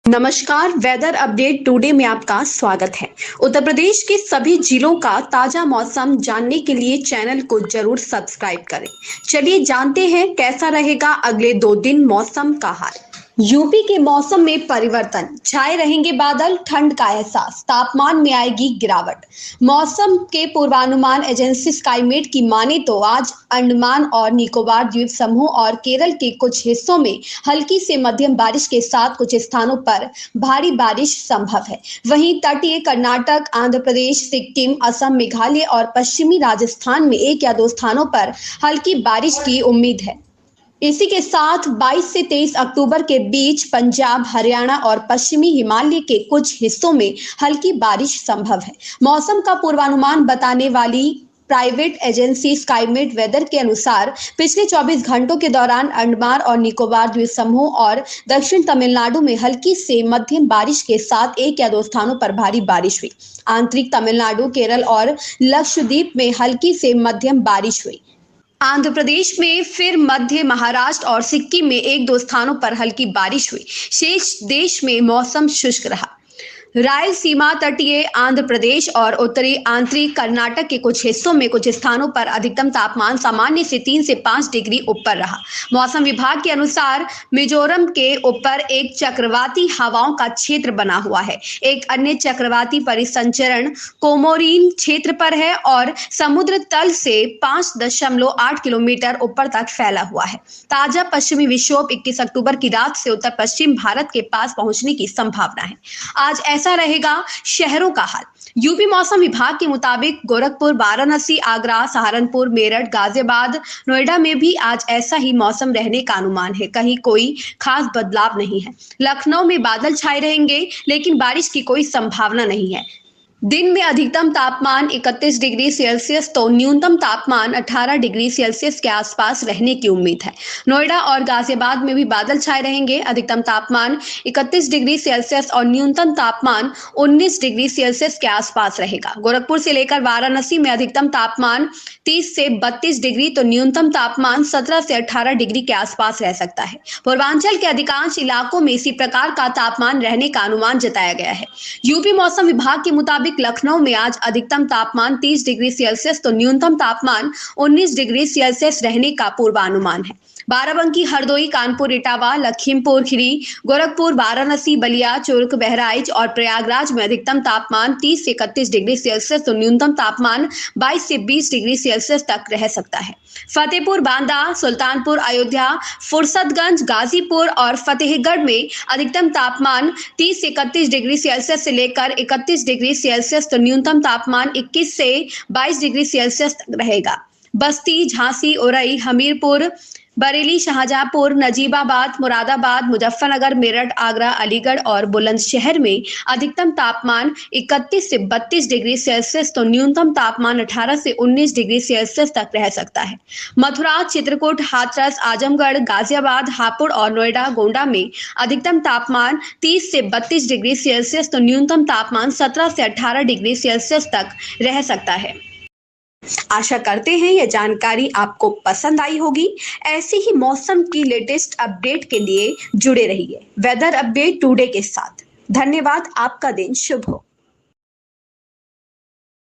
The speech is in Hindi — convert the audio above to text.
नमस्कार, वेदर अपडेट टुडे में आपका स्वागत है। उत्तर प्रदेश के सभी जिलों का ताजा मौसम जानने के लिए चैनल को जरूर सब्सक्राइब करें। चलिए जानते हैं कैसा रहेगा अगले 2 दिन मौसम का हाल। यूपी के मौसम में परिवर्तन, छाए रहेंगे बादल, ठंड का एहसास, तापमान में आएगी गिरावट। मौसम के पूर्वानुमान एजेंसी स्काईमेट की माने तो आज अंडमान और निकोबार द्वीप समूह और केरल के कुछ हिस्सों में हल्की से मध्यम बारिश के साथ कुछ स्थानों पर भारी बारिश संभव है। वहीं तटीय कर्नाटक, आंध्र प्रदेश, सिक्किम, असम, मेघालय और पश्चिमी राजस्थान में 1 या 2 स्थानों पर हल्की बारिश की उम्मीद है। इसी के साथ 22 से 23 अक्टूबर के बीच पंजाब, हरियाणा और पश्चिमी हिमालय के कुछ हिस्सों में हल्की बारिश संभव है। मौसम का पूर्वानुमान बताने वाली प्राइवेट एजेंसी स्काईमेट वेदर के अनुसार पिछले 24 घंटों के दौरान अंडमान और निकोबार द्वीप समूह और दक्षिण तमिलनाडु में हल्की से मध्यम बारिश के साथ 1 या 2 स्थानों पर भारी बारिश हुई। आंतरिक तमिलनाडु, केरल और लक्षद्वीप में हल्की से मध्यम बारिश हुई। आंध्र प्रदेश में फिर मध्य महाराष्ट्र और सिक्किम में 1-2 स्थानों पर हल्की बारिश हुई। शेष देश में मौसम शुष्क रहा। रायलसीमा, तटीय आंध्र प्रदेश और उत्तरी आंतरिक कर्नाटक के कुछ हिस्सों में कुछ स्थानों पर अधिकतम तापमान सामान्य से 3 से 5 डिग्री ऊपर रहा। मौसम विभाग के अनुसार मिजोरम के ऊपर एक चक्रवाती हवाओं का क्षेत्र बना हुआ है। एक अन्य चक्रवाती परिसंचरण कोमोरिन क्षेत्र पर है और समुद्र तल से 5.8 किलोमीटर ऊपर तक फैला हुआ है। ताजा पश्चिमी विक्षोभ 21 अक्टूबर की रात से उत्तर पश्चिम भारत के पास पहुंचने की संभावना है। आज ऐसा रहेगा शहरों का हाल। यूपी मौसम विभाग के मुताबिक गोरखपुर, वाराणसी, आगरा, सहारनपुर, मेरठ, गाजियाबाद, नोएडा में भी आज ऐसा ही मौसम रहने का अनुमान है। कहीं कोई खास बदलाव नहीं है। लखनऊ में बादल छाए रहेंगे लेकिन बारिश की कोई संभावना नहीं है। दिन में अधिकतम तापमान 31 डिग्री सेल्सियस तो न्यूनतम तापमान 18 डिग्री सेल्सियस के आसपास रहने की उम्मीद है। नोएडा और गाजियाबाद में भी बादल छाए रहेंगे। अधिकतम तापमान 31 डिग्री सेल्सियस और न्यूनतम तापमान 19 डिग्री सेल्सियस के आसपास रहेगा। गोरखपुर से लेकर वाराणसी में अधिकतम तापमान 30 से 32 डिग्री तो न्यूनतम तापमान 17 से 18 डिग्री के आसपास रह सकता है। पूर्वांचल के अधिकांश इलाकों में इसी प्रकार का तापमान रहने का अनुमान जताया गया है। यूपी मौसम विभाग के मुताबिक लखनऊ में आज अधिकतम तापमान 30 डिग्री सेल्सियस तो न्यूनतम तापमान 19 डिग्री सेल्सियस रहने का पूर्वानुमान है। बाराबंकी, हरदोई, कानपुर, इटावा, लखीमपुर खीरी, गोरखपुर, वाराणसी, बलिया, चुर्क, बहराइच और प्रयागराज में अधिकतम तापमान 30 से 31 डिग्री सेल्सियस तो न्यूनतम तापमान 22 से 20 डिग्री सेल्सियस तक रह सकता है। फतेहपुर, बांदा, सुल्तानपुर, अयोध्या, फुर्सतगंज, गाजीपुर और फतेहगढ़ में अधिकतम तापमान 30 से 31 डिग्री सेल्सियस से लेकर 31 डिग्री सेल्सियस तो न्यूनतम तापमान 21 से 22 डिग्री सेल्सियस तक रहेगा। बस्ती, झांसी, उरई, हमीरपुर, बरेली, शाहजहांपुर, नजीबाबाद, मुरादाबाद, मुजफ्फरनगर, मेरठ, आगरा, अलीगढ़ और बुलंदशहर में अधिकतम तापमान 31 से 32 डिग्री सेल्सियस तो न्यूनतम तापमान 18 से 19 डिग्री सेल्सियस तक रह सकता है। मथुरा, चित्रकूट, हाथरस, आजमगढ़, गाजियाबाद, हापुड़ और नोएडा, गोंडा में अधिकतम तापमान 30 से 32 डिग्री सेल्सियस तो न्यूनतम तापमान 17 से 18 डिग्री सेल्सियस तक रह सकता है। आशा करते हैं यह जानकारी आपको पसंद आई होगी। ऐसी ही मौसम की लेटेस्ट अपडेट के लिए जुड़े रहिए वेदर अपडेट टुडे के साथ। धन्यवाद। आपका दिन शुभ हो।